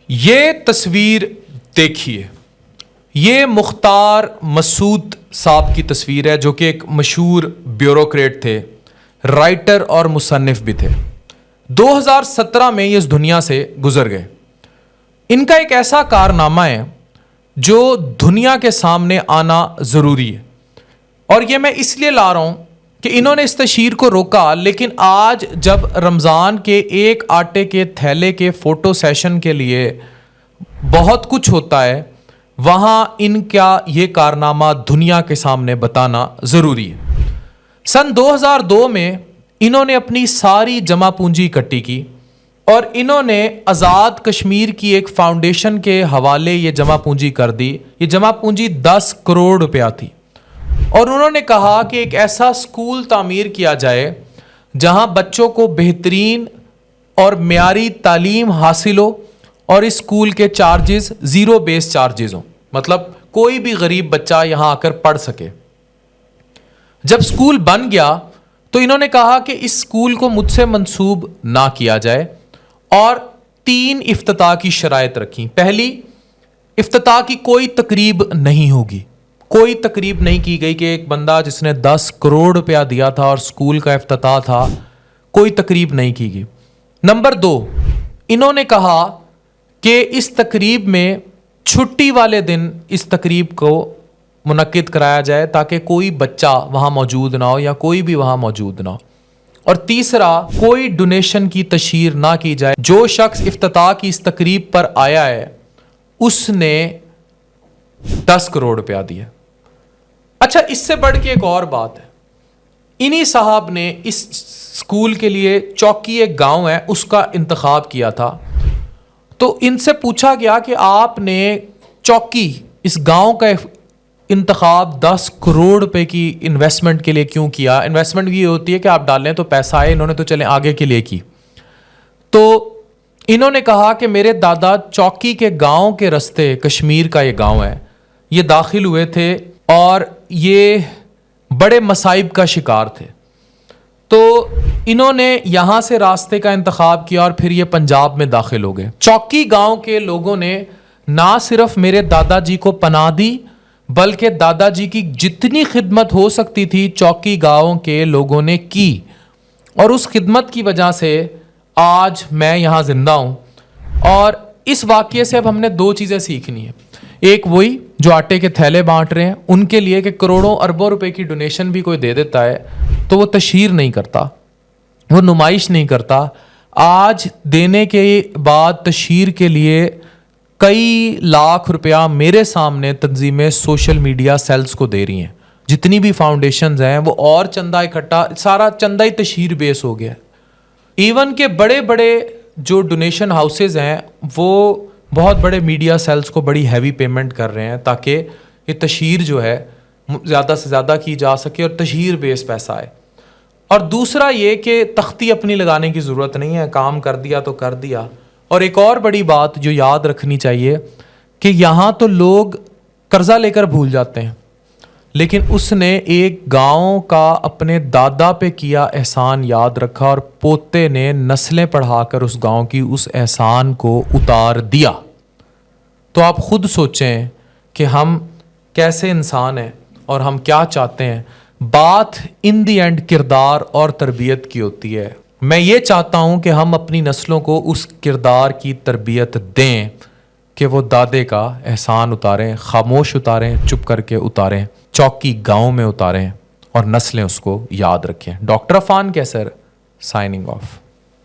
یہ تصویر دیکھیے، یہ مختار مسعود صاحب کی تصویر ہے جو کہ ایک مشہور بیوروکریٹ تھے، رائٹر اور مصنف بھی تھے۔ 2017 میں یہ اس دنیا سے گزر گئے۔ ان کا ایک ایسا کارنامہ ہے جو دنیا کے سامنے آنا ضروری ہے، اور یہ میں اس لیے لا رہا ہوں کہ انہوں نے اس تشہیر کو روکا، لیکن آج جب رمضان کے ایک آٹے کے تھیلے کے فوٹو سیشن کے لیے بہت کچھ ہوتا ہے، وہاں ان کا یہ کارنامہ دنیا کے سامنے بتانا ضروری ہے۔ سن 2002 میں انہوں نے اپنی ساری جمع پونجی اکٹھی کی اور انہوں نے آزاد کشمیر کی ایک فاؤنڈیشن کے حوالے یہ جمع پونجی کر دی۔ یہ جمع پونجی 10 کروڑ روپیہ تھی، اور انہوں نے کہا کہ ایک ایسا اسکول تعمیر کیا جائے جہاں بچوں کو بہترین اور معیاری تعلیم حاصل ہو، اور اس اسکول کے چارجز زیرو بیس چارجز ہوں، مطلب کوئی بھی غریب بچہ یہاں آ کر پڑھ سکے۔ جب اسکول بن گیا تو انہوں نے کہا کہ اس اسکول کو مجھ سے منسوب نہ کیا جائے، اور 3 افتتاح کی شرائط رکھیں۔ پہلی، افتتاح کی کوئی تقریب نہیں ہوگی، کوئی تقریب نہیں کی گئی کہ ایک بندہ جس نے 10 کروڑ روپیہ دیا تھا اور اسکول کا افتتاح تھا، کوئی تقریب نہیں کی گئی۔ نمبر 2، انہوں نے کہا کہ اس تقریب میں چھٹی والے دن اس تقریب کو منعقد کرایا جائے تاکہ کوئی بچہ وہاں موجود نہ ہو یا کوئی بھی وہاں موجود نہ ہو۔ اور تیسرا، کوئی ڈونیشن کی تشہیر نہ کی جائے۔ جو شخص افتتاح کی اس تقریب پر آیا ہے اس نے 10 کروڑ روپیہ دیا۔ اچھا، اس سے بڑھ کے ایک اور بات ہے، انہی صاحب نے اس اسکول کے لیے چوکی، ایک گاؤں ہے، اس کا انتخاب کیا تھا۔ تو ان سے پوچھا گیا کہ آپ نے چوکی، اس گاؤں کا انتخاب 10 کروڑ روپے کی انویسٹمنٹ کے لیے کیوں کیا؟ انویسٹمنٹ بھی یہ ہوتی ہے کہ آپ ڈالیں تو پیسہ آئے، انہوں نے تو چلیں آگے کے لیے کی۔ تو انہوں نے کہا کہ میرے دادا چوکی کے گاؤں کے رستے، کشمیر کا یہ گاؤں ہے، یہ داخل ہوئے تھے اور یہ بڑے مصائب کا شکار تھے۔ تو انہوں نے یہاں سے راستے کا انتخاب کیا اور پھر یہ پنجاب میں داخل ہو گئے۔ چوکی گاؤں کے لوگوں نے نہ صرف میرے دادا جی کو پناہ دی، بلکہ دادا جی کی جتنی خدمت ہو سکتی تھی چوکی گاؤں کے لوگوں نے کی، اور اس خدمت کی وجہ سے آج میں یہاں زندہ ہوں۔ اور اس واقعے سے اب ہم نے 2 چیزیں سیکھنی ہیں۔ ایک وہی جو آٹے کے تھیلے بانٹ رہے ہیں ان کے لیے کہ کروڑوں اربوں روپے کی ڈونیشن بھی کوئی دے دیتا ہے تو وہ تشہیر نہیں کرتا، وہ نمائش نہیں کرتا۔ آج دینے کے بعد تشہیر کے لیے کئی لاکھ روپیہ میرے سامنے تنظیمیں سوشل میڈیا سیلز کو دے رہی ہیں، جتنی بھی فاؤنڈیشنز ہیں وہ، اور چندہ اکٹھا، سارا چندہ ہی تشہیر بیس ہو گیا۔ ایون کہ بڑے بڑے جو ڈونیشن ہاؤسز ہیں وہ بہت بڑے میڈیا سیلز کو بڑی ہیوی پیمنٹ کر رہے ہیں تاکہ یہ تشہیر جو ہے زیادہ سے زیادہ کی جا سکے اور تشہیر بیس پیسہ آئے۔ اور دوسرا یہ کہ تختی اپنی لگانے کی ضرورت نہیں ہے، کام کر دیا تو کر دیا۔ اور ایک اور بڑی بات جو یاد رکھنی چاہیے کہ یہاں تو لوگ قرضہ لے کر بھول جاتے ہیں، لیکن اس نے ایک گاؤں کا اپنے دادا پہ کیا احسان یاد رکھا، اور پوتے نے نسلیں پڑھا کر اس گاؤں کی اس احسان کو اتار دیا۔ تو آپ خود سوچیں کہ ہم کیسے انسان ہیں اور ہم کیا چاہتے ہیں۔ بات ان دی اینڈ کردار اور تربیت کی ہوتی ہے۔ میں یہ چاہتا ہوں کہ ہم اپنی نسلوں کو اس کردار کی تربیت دیں کہ وہ دادے کا احسان اتاریں، خاموش اتاریں، چپ کر کے اتاریں، چوکی گاؤں میں اتاریں، اور نسلیں اس کو یاد رکھیں۔ ڈاکٹر عفان کیسر، سائننگ آف۔